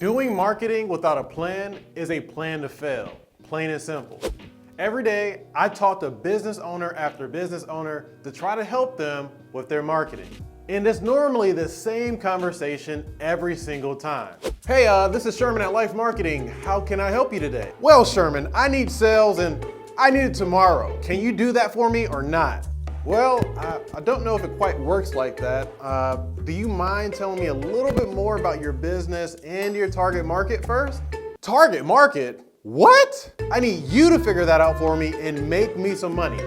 Doing marketing without a plan is a plan to fail, plain and simple. Every day, I talk to business owner after business owner to try to help them with their marketing. And it's normally the same conversation every single time. Hey, this is Sherman at LYFE Marketing. How can I help you today? Well, Sherman, I need sales and I need it tomorrow. Can you do that for me or not? Well, I don't know if it quite works like that. Do you mind telling me a little bit more about your business and your target market first? Target market? What? I need you to figure that out for me and make me some money.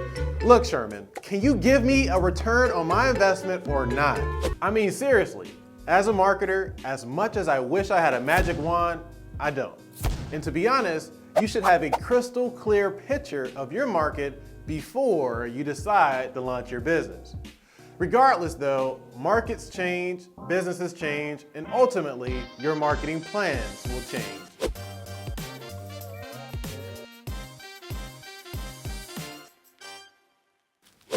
Look, Sherman, can you give me a return on my investment or not? I mean, seriously, as a marketer, as much as I wish I had a magic wand, I don't. And to be honest, you should have a crystal clear picture of your market before you decide to launch your business. Regardless though, markets change, businesses change, and ultimately your marketing plans will change.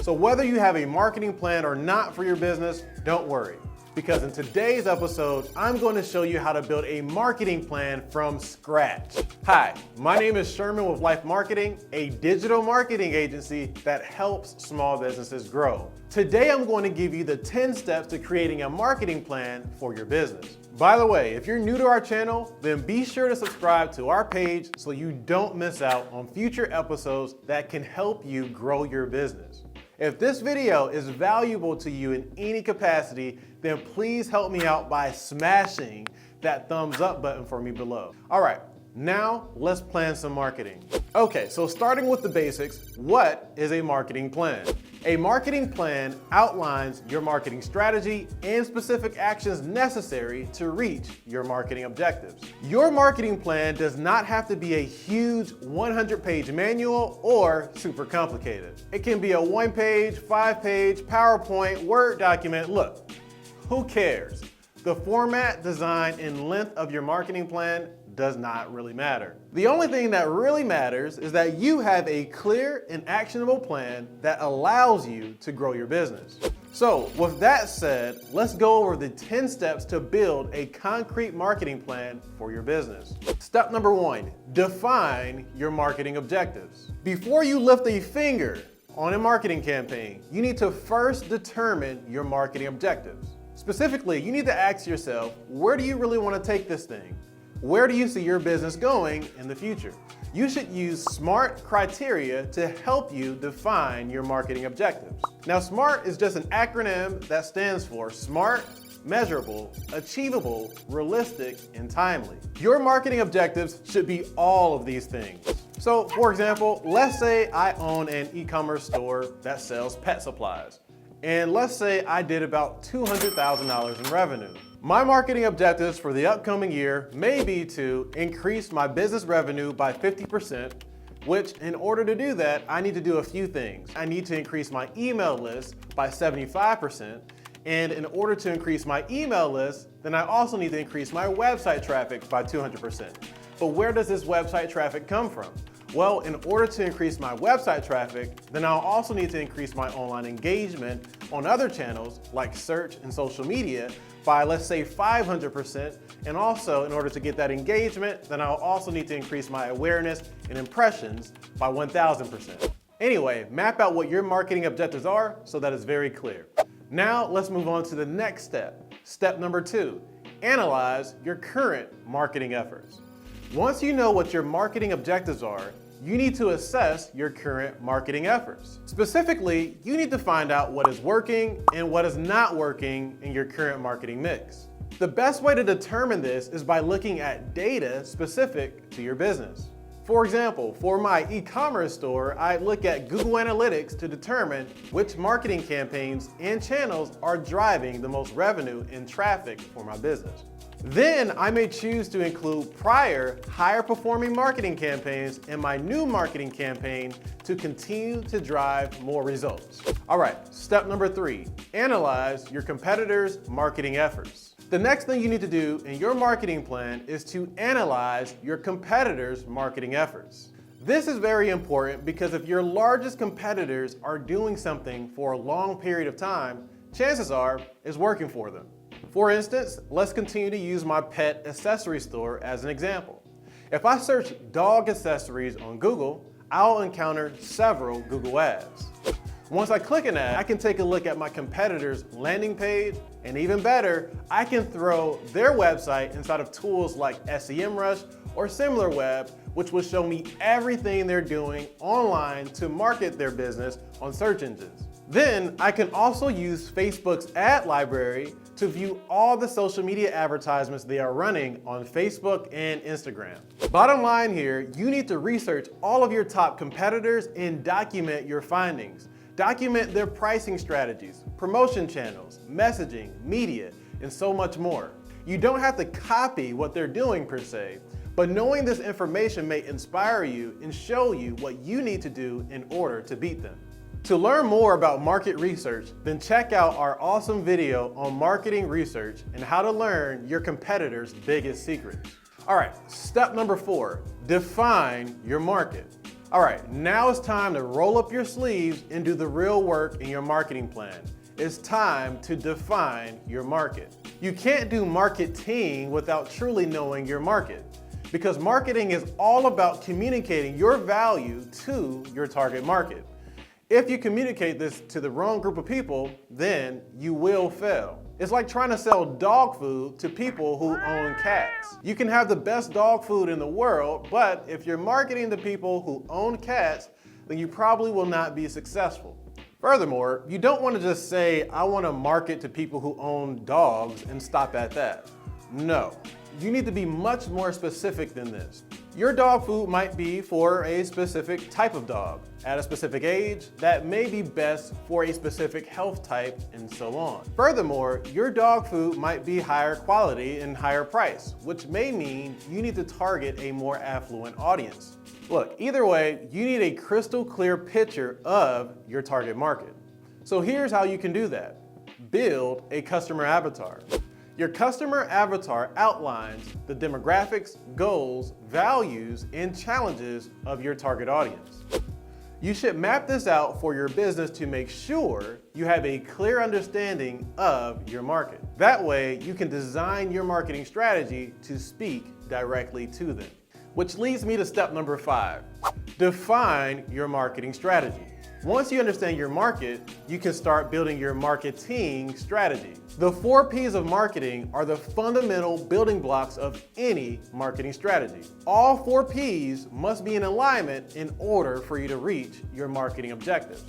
So whether you have a marketing plan or not for your business, don't worry. Because in today's episode, I'm going to show you how to build a marketing plan from scratch. Hi, my name is Sherman with LYFE Marketing, a digital marketing agency that helps small businesses grow. Today, I'm going to give you the 10 steps to creating a marketing plan for your business. By the way, if you're new to our channel, then be sure to subscribe to our page so you don't miss out on future episodes that can help you grow your business. If this video is valuable to you in any capacity, then please help me out by smashing that thumbs up button for me below. All right, now let's plan some marketing. Okay, so starting with the basics, what is a marketing plan? A marketing plan outlines your marketing strategy and specific actions necessary to reach your marketing objectives. Your marketing plan does not have to be a huge 100-page manual or super complicated. It can be a 1-page, 5-page, PowerPoint, Word document. Look, who cares? The format, design, and length of your marketing plan does not really matter. The only thing that really matters is that you have a clear and actionable plan that allows you to grow your business. So with that said, let's go over the 10 steps to build a concrete marketing plan for your business. Step number 1, define your marketing objectives. Before you lift a finger on a marketing campaign, you need to first determine your marketing objectives. Specifically, you need to ask yourself, where do you really want to take this thing? Where do you see your business going in the future? You should use SMART criteria to help you define your marketing objectives. Now, SMART is just an acronym that stands for Smart, Measurable, Achievable, Realistic, and Timely. Your marketing objectives should be all of these things. So, for example, let's say I own an e-commerce store that sells pet supplies. And let's say I did about $200,000 in revenue. My marketing objectives for the upcoming year may be to increase my business revenue by 50%, which in order to do that, I need to do a few things. I need to increase my email list by 75%. And in order to increase my email list, then I also need to increase my website traffic by 200%. But where does this website traffic come from? Well, in order to increase my website traffic, then I'll also need to increase my online engagement on other channels like search and social media by, let's say, 500%. And also, in order to get that engagement, then I'll also need to increase my awareness and impressions by 1000%. Anyway, map out what your marketing objectives are so that it's very clear. Now, let's move on to the next step. Step number 2, analyze your current marketing efforts. Once you know what your marketing objectives are, you need to assess your current marketing efforts. Specifically, you need to find out what is working and what is not working in your current marketing mix. The best way to determine this is by looking at data specific to your business. For example, for my e-commerce store, I look at Google Analytics to determine which marketing campaigns and channels are driving the most revenue and traffic for my business. Then I may choose to include prior higher performing marketing campaigns in my new marketing campaign to continue to drive more results. All right, step number 3, analyze your competitors' marketing efforts. The next thing you need to do in your marketing plan is to analyze your competitors' marketing efforts. This is very important because if your largest competitors are doing something for a long period of time, chances are it's working for them. For instance, let's continue to use my pet accessory store as an example. If I search dog accessories on Google, I'll encounter several Google ads. Once I click an ad, I can take a look at my competitor's landing page, and even better, I can throw their website inside of tools like SEMrush or SimilarWeb, which will show me everything they're doing online to market their business on search engines. Then I can also use Facebook's ad library to view all the social media advertisements they are running on Facebook and Instagram. Bottom line here, you need to research all of your top competitors and document your findings. Document their pricing strategies, promotion channels, messaging, media, and so much more. You don't have to copy what they're doing per se, but knowing this information may inspire you and show you what you need to do in order to beat them. To learn more about market research, then check out our awesome video on marketing research and how to learn your competitors' biggest secrets. All right, step number 4, define your market. All right, now it's time to roll up your sleeves and do the real work in your marketing plan. It's time to define your market. You can't do marketing without truly knowing your market, because marketing is all about communicating your value to your target market. If you communicate this to the wrong group of people, then you will fail. It's like trying to sell dog food to people who own cats. You can have the best dog food in the world, but if you're marketing to people who own cats, then you probably will not be successful. Furthermore, you don't want to just say, I want to market to people who own dogs and stop at that. No, you need to be much more specific than this. Your dog food might be for a specific type of dog, at a specific age, that may be best for a specific health type, and so on. Furthermore, your dog food might be higher quality and higher price, which may mean you need to target a more affluent audience. Look, either way, you need a crystal clear picture of your target market. So here's how you can do that. Build a customer avatar. Your customer avatar outlines the demographics, goals, values, and challenges of your target audience. You should map this out for your business to make sure you have a clear understanding of your market. That way, you can design your marketing strategy to speak directly to them. Which leads me to step number 5. Define your marketing strategy. Once you understand your market, you can start building your marketing strategy. The 4 P's of marketing are the fundamental building blocks of any marketing strategy. All 4 P's must be in alignment in order for you to reach your marketing objectives.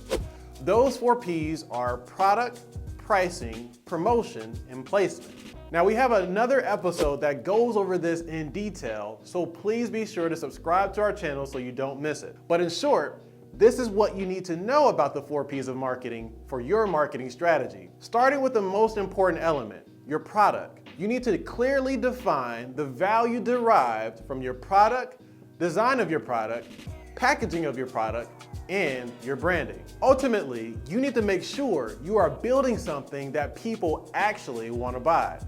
Those 4 P's are product, pricing, promotion, and placement. Now we have another episode that goes over this in detail, so please be sure to subscribe to our channel so you don't miss it. But in short, this is what you need to know about the 4 P's of marketing for your marketing strategy. Starting with the most important element, your product. You need to clearly define the value derived from your product, design of your product, packaging of your product, and your branding. Ultimately, you need to make sure you are building something that people actually want to buy.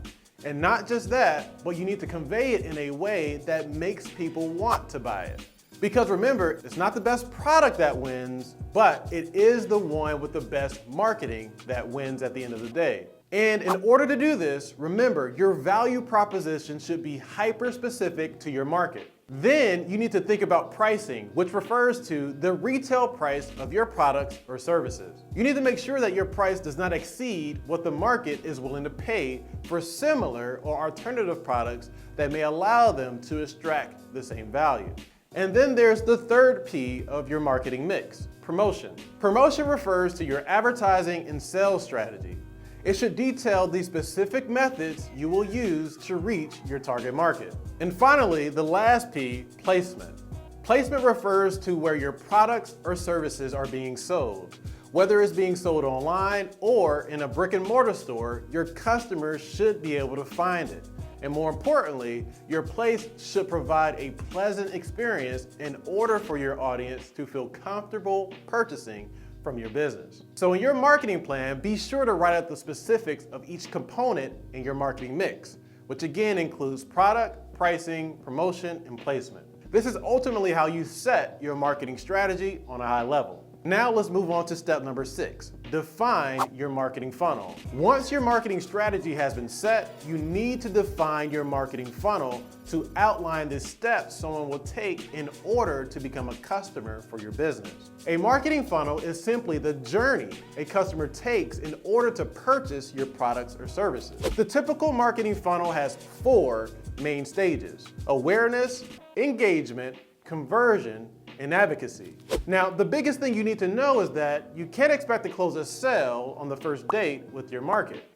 And not just that, but you need to convey it in a way that makes people want to buy it. Because remember, it's not the best product that wins, but it is the one with the best marketing that wins at the end of the day. And in order to do this, remember, your value proposition should be hyper-specific to your market. Then you need to think about pricing, which refers to the retail price of your products or services. You need to make sure that your price does not exceed what the market is willing to pay for similar or alternative products that may allow them to extract the same value. And then there's the 3rd P of your marketing mix, promotion. Promotion refers to your advertising and sales strategy. It should detail the specific methods you will use to reach your target market. And finally, the last P, placement. Placement refers to where your products or services are being sold. Whether it's being sold online or in a brick and mortar store, your customers should be able to find it. And more importantly, your place should provide a pleasant experience in order for your audience to feel comfortable purchasing from your business. So in your marketing plan, be sure to write out the specifics of each component in your marketing mix, which again includes product, pricing, promotion, and placement. This is ultimately how you set your marketing strategy on a high level. Now let's move on to step number 6, define your marketing funnel. Once your marketing strategy has been set, you need to define your marketing funnel to outline the steps someone will take in order to become a customer for your business. A marketing funnel is simply the journey a customer takes in order to purchase your products or services. The typical marketing funnel has 4 main stages: awareness, engagement, conversion, and advocacy. Now, the biggest thing you need to know is that you can't expect to close a sale on the first date with your market.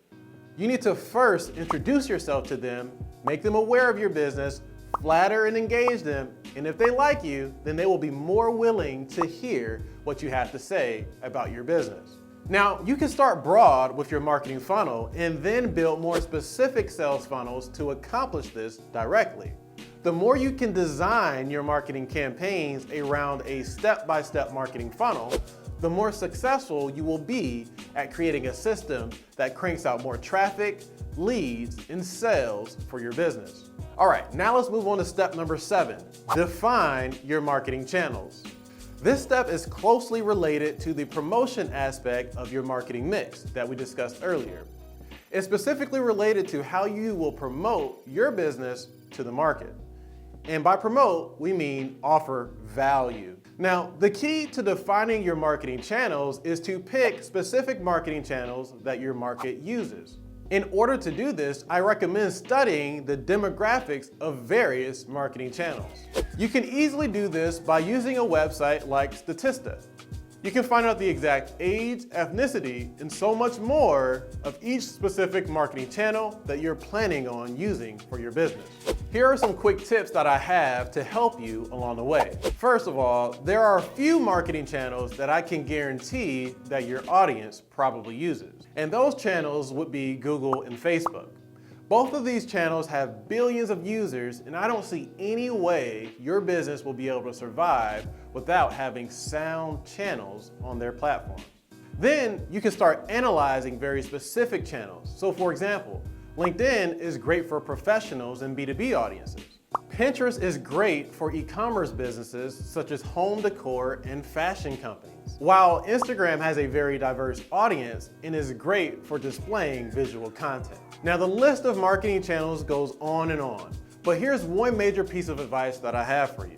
You need to first introduce yourself to them, make them aware of your business, flatter and engage them, and if they like you, then they will be more willing to hear what you have to say about your business. Now, you can start broad with your marketing funnel and then build more specific sales funnels to accomplish this directly. The more you can design your marketing campaigns around a step-by-step marketing funnel, the more successful you will be at creating a system that cranks out more traffic, leads, and sales for your business. All right, now let's move on to step number 7, define your marketing channels. This step is closely related to the promotion aspect of your marketing mix that we discussed earlier. It's specifically related to how you will promote your business to the market. And by promote, we mean offer value. Now, the key to defining your marketing channels is to pick specific marketing channels that your market uses. In order to do this, I recommend studying the demographics of various marketing channels. You can easily do this by using a website like Statista. You can find out the exact age, ethnicity, and so much more of each specific marketing channel that you're planning on using for your business. Here are some quick tips that I have to help you along the way. First of all, there are a few marketing channels that I can guarantee that your audience probably uses. And those channels would be Google and Facebook. Both of these channels have billions of users, and I don't see any way your business will be able to survive without having sound channels on their platforms. Then you can start analyzing very specific channels. So for example, LinkedIn is great for professionals and B2B audiences. Pinterest is great for e-commerce businesses such as home decor and fashion companies, while Instagram has a very diverse audience and is great for displaying visual content. Now, the list of marketing channels goes on, but here's one major piece of advice that I have for you.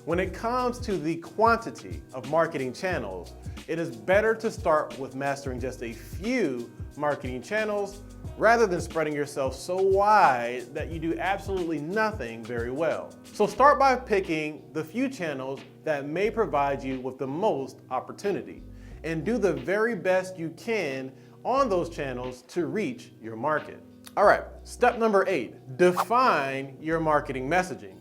When it comes to the quantity of marketing channels, it is better to start with mastering just a few marketing channels rather than spreading yourself so wide that you do absolutely nothing very well. So start by picking the few channels that may provide you with the most opportunity, and do the very best you can on those channels to reach your market. All right, step number 8, define your marketing messaging.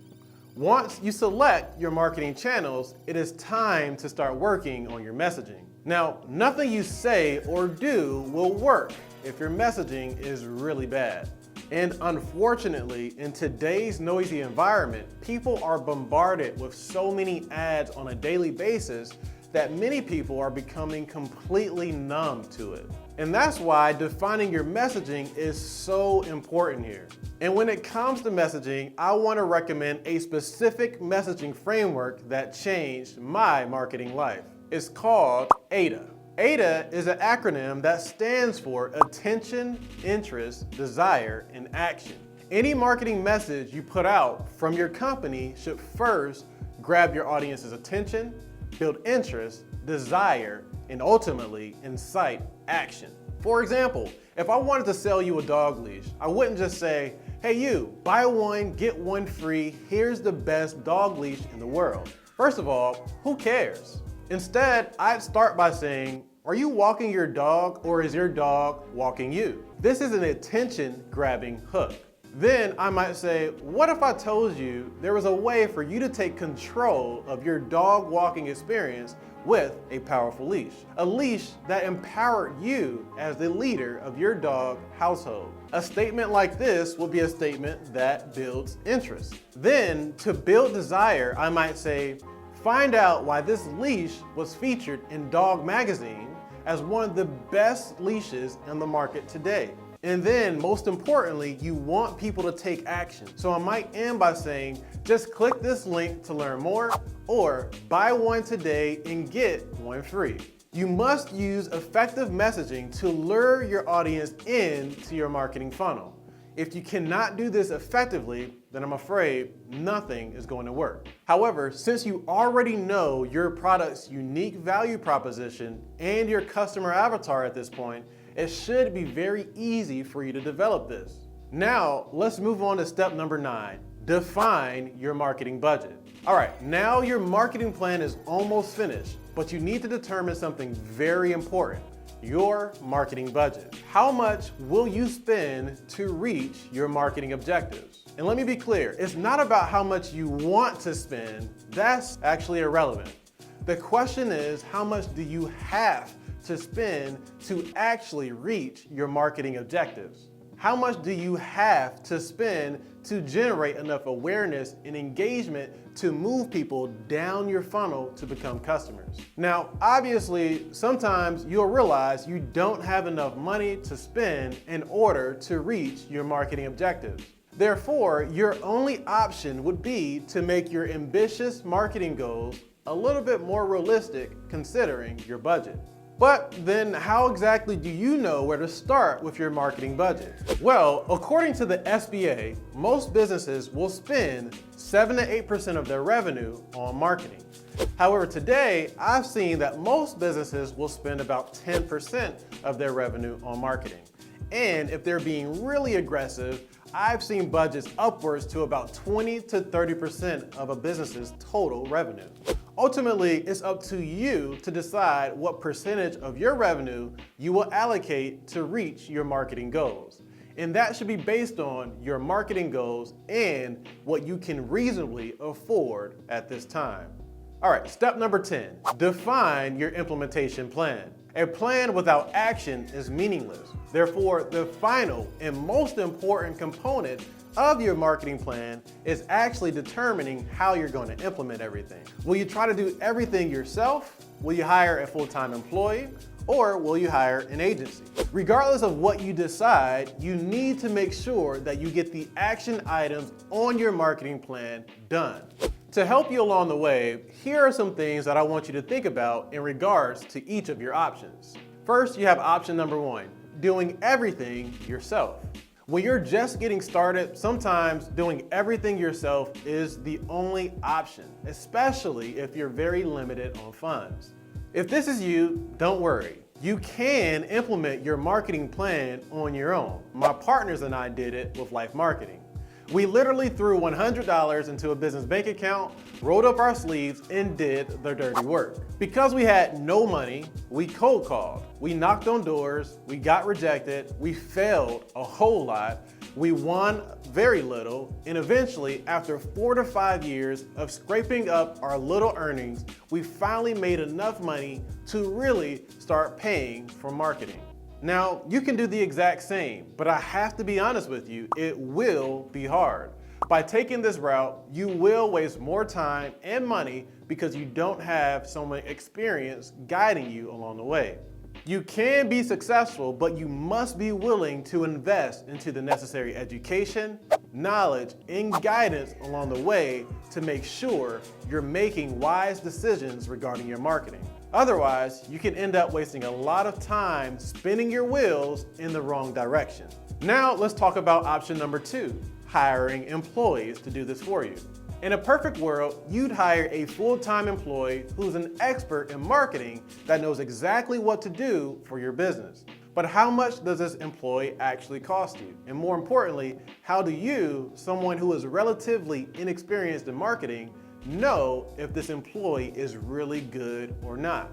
Once you select your marketing channels, it is time to start working on your messaging. Now, nothing you say or do will work if your messaging is really bad. And unfortunately, in today's noisy environment, people are bombarded with so many ads on a daily basis that many people are becoming completely numb to it. And that's why defining your messaging is so important here. And when it comes to messaging, I want to recommend a specific messaging framework that changed my marketing life. It's called AIDA. AIDA is an acronym that stands for Attention, Interest, Desire, and Action. Any marketing message you put out from your company should first grab your audience's attention, build interest, desire, and ultimately incite action. For example, if I wanted to sell you a dog leash, I wouldn't just say, hey you, buy one, get one free, here's the best dog leash in the world. First of all, who cares? Instead, I'd start by saying, are you walking your dog or is your dog walking you? This is an attention-grabbing hook. Then I might say, what if I told you there was a way for you to take control of your dog walking experience with a powerful leash? A leash that empowered you as the leader of your dog household. A statement like this will be a statement that builds interest. Then, to build desire, I might say, find out why this leash was featured in Dog Magazine as one of the best leashes in the market today. And then, most importantly, you want people to take action. So I might end by saying, just click this link to learn more, or buy one today and get one free. You must use effective messaging to lure your audience into your marketing funnel. If you cannot do this effectively, then I'm afraid nothing is going to work. However, since you already know your product's unique value proposition and your customer avatar at this point, it should be very easy for you to develop this. Now, let's move on to step number 9. Define your marketing budget. All right, now your marketing plan is almost finished, but you need to determine something very important: your marketing budget. How much will you spend to reach your marketing objectives? And let me be clear, it's not about how much you want to spend. That's actually irrelevant. The question is, how much do you have to spend to actually reach your marketing objectives? How much do you have to spend to generate enough awareness and engagement to move people down your funnel to become customers? Now, obviously, sometimes you'll realize you don't have enough money to spend in order to reach your marketing objectives. Therefore, your only option would be to make your ambitious marketing goals a little bit more realistic considering your budget. But then how exactly do you know where to start with your marketing budget? Well, according to the SBA, most businesses will spend 7 to 8% of their revenue on marketing. However, today, I've seen that most businesses will spend about 10% of their revenue on marketing. And if they're being really aggressive, I've seen budgets upwards to about 20 to 30% of a business's total revenue. Ultimately, it's up to you to decide what percentage of your revenue you will allocate to reach your marketing goals. And that should be based on your marketing goals and what you can reasonably afford at this time. All right, step number 10, define your implementation plan. A plan without action is meaningless. Therefore, the final and most important component of your marketing plan is actually determining how you're going to implement everything. Will you try to do everything yourself? Will you hire a full-time employee? Or will you hire an agency? Regardless of what you decide, you need to make sure that you get the action items on your marketing plan done. To help you along the way, here are some things that I want you to think about in regards to each of your options. First, you have option number 1, doing everything yourself. When you're just getting started, sometimes doing everything yourself is the only option, especially if you're very limited on funds. If this is you, don't worry. You can implement your marketing plan on your own. My partners and I did it with LYFE Marketing. We literally threw $100 into a business bank account, rolled up our sleeves, and did the dirty work. Because we had no money, we cold called. We knocked on doors, we got rejected, we failed a whole lot, we won very little, and eventually, after 4 to 5 years of scraping up our little earnings, we finally made enough money to really start paying for marketing. Now, you can do the exact same, but I have to be honest with you, it will be hard. By taking this route, you will waste more time and money because you don't have someone experienced guiding you along the way. You can be successful, but you must be willing to invest into the necessary education, knowledge, and guidance along the way to make sure you're making wise decisions regarding your marketing. Otherwise, you can end up wasting a lot of time spinning your wheels in the wrong direction. Now, let's talk about option number 2, hiring employees to do this for you. In a perfect world, you'd hire a full-time employee who's an expert in marketing that knows exactly what to do for your business. But how much does this employee actually cost you? And more importantly, how do you, someone who is relatively inexperienced in marketing, know if this employee is really good or not?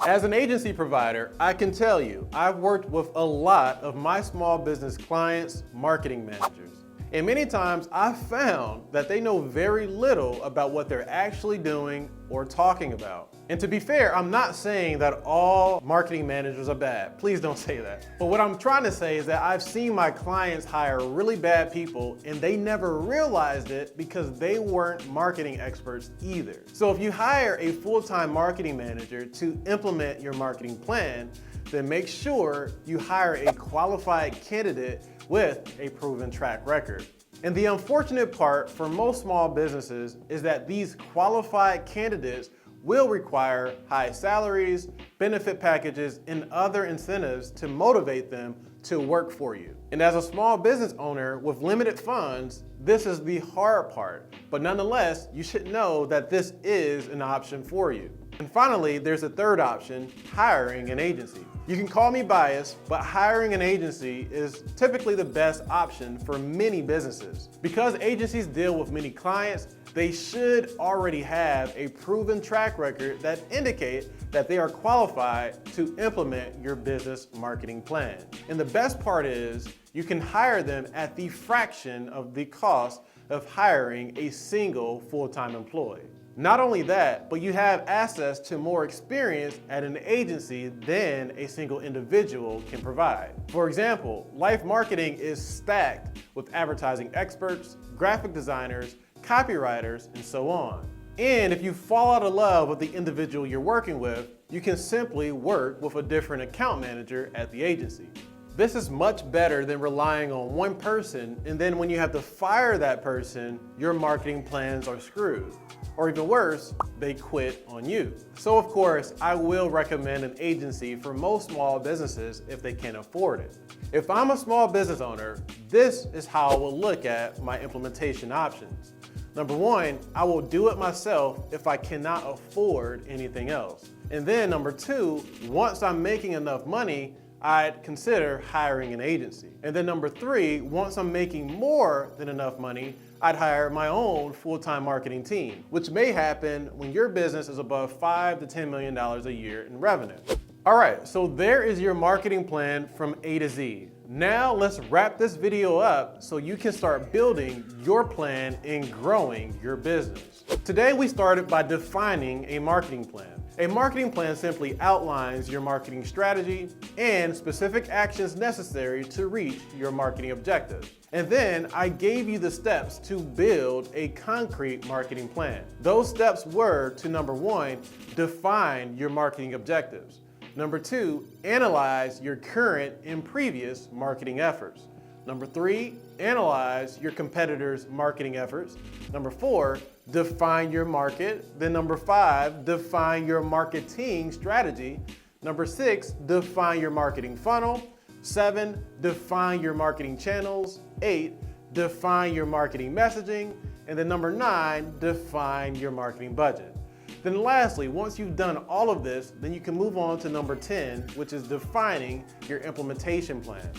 As an agency provider, I can tell you, I've worked with a lot of my small business clients' marketing managers. And many times I've found that they know very little about what they're actually doing or talking about. And to be fair, I'm not saying that all marketing managers are bad. Please don't say that. But what I'm trying to say is that I've seen my clients hire really bad people and they never realized it because they weren't marketing experts either. So if you hire a full-time marketing manager to implement your marketing plan, then make sure you hire a qualified candidate with a proven track record. And the unfortunate part for most small businesses is that these qualified candidates will require high salaries, benefit packages, and other incentives to motivate them to work for you. And as a small business owner with limited funds, this is the hard part. But nonetheless, you should know that this is an option for you. And finally, there's a third option, hiring an agency. You can call me biased, but hiring an agency is typically the best option for many businesses. Because agencies deal with many clients, they should already have a proven track record that indicate that they are qualified to implement your business marketing plan. And the best part is you can hire them at the fraction of the cost of hiring a single full-time employee. Not only that, but you have access to more experience at an agency than a single individual can provide. For example, LYFE Marketing is stacked with advertising experts, graphic designers, copywriters, and so on. And if you fall out of love with the individual you're working with, you can simply work with a different account manager at the agency. This is much better than relying on one person, and then when you have to fire that person, your marketing plans are screwed. Or even worse, they quit on you. So of course, I will recommend an agency for most small businesses if they can afford it. If I'm a small business owner, this is how I will look at my implementation options. Number one, I will do it myself if I cannot afford anything else. And then number two, once I'm making enough money, I'd consider hiring an agency. And then number three, once I'm making more than enough money, I'd hire my own full-time marketing team, which may happen when your business is above $5 to $10 million a year in revenue. All right, so there is your marketing plan from A to Z. Now let's wrap this video up so you can start building your plan and growing your business. Today we started by defining a marketing plan. A marketing plan simply outlines your marketing strategy and specific actions necessary to reach your marketing objectives. And then I gave you the steps to build a concrete marketing plan. Those steps were to number one, define your marketing objectives. Number two, analyze your current and previous marketing efforts. Number three, analyze your competitors' marketing efforts. Number four, define your market. Then number five, define your marketing strategy. Number six, define your marketing funnel. 7, define your marketing channels. 8, define your marketing messaging. And then number 9, define your marketing budget. Then lastly, once you've done all of this, then you can move on to number 10, which is defining your implementation plan.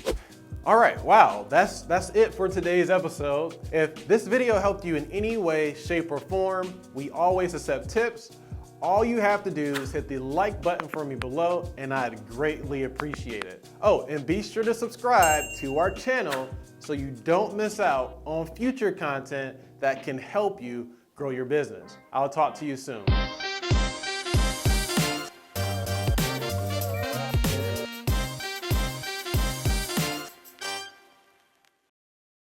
All right, wow, that's it for today's episode. If this video helped you in any way, shape, or form, we always accept tips. All you have to do is hit the like button for me below, and I'd greatly appreciate it. Oh, and be sure to subscribe to our channel so you don't miss out on future content that can help you grow your business. I'll talk to you soon.